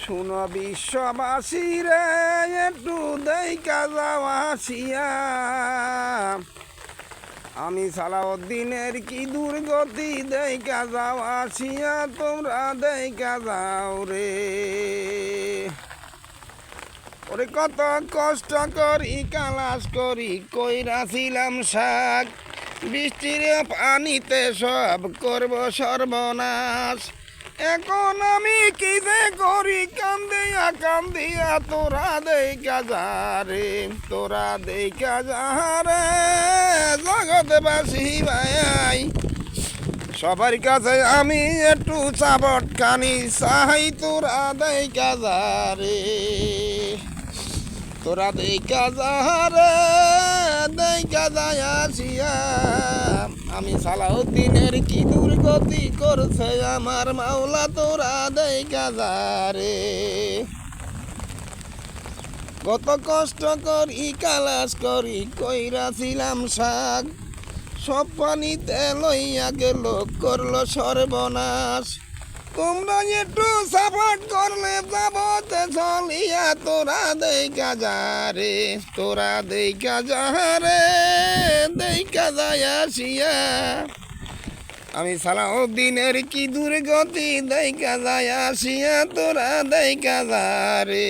শুনো বিশ্ববাসী রে, একটু দেখা যাও আসিয়া। আমি সালাউদ্দিনের কি দুর্গতি দেখা যাও আসিয়া, তোমরা দেখা যাও রে। ওরে কত কষ্ট করি কালাস করি কইরাছিলাম শাক, বৃষ্টির পানিতে সব করব সর্বনাশ। এখন আমি কি যে করি কান্দিয়া কান্দিয়া, তোরা দেখা যা রে, তোরা দেখা যা রে জগৎবাসী ভাই। সবার কাছে আমি একটু চাবট কানি চাই, তোরা দেখা যা রে, তোরা দেখা যা রে, দেখা যায় আসিয়া। আমি সালাউদ্দিনের কি দুর্গতি করছে আমার মাওলা, তোরা দেখা যা রে। কত কষ্ট করি কালাস করি কইরাছিলাম শাক, সব পানিতে লইয়া গেল করলো সর্বনাশ। তোমরা একটু সাপোর্ট করলে যাবতে চলিয়া, তোরা দেখা যা রে, তোরা দেখা যা রে, দেখা যায় আসিয়া। আমি সালাউদ্দিনের কি দুর্গতি দেখা যায় আসিয়া, তোরা দেখা যা রে।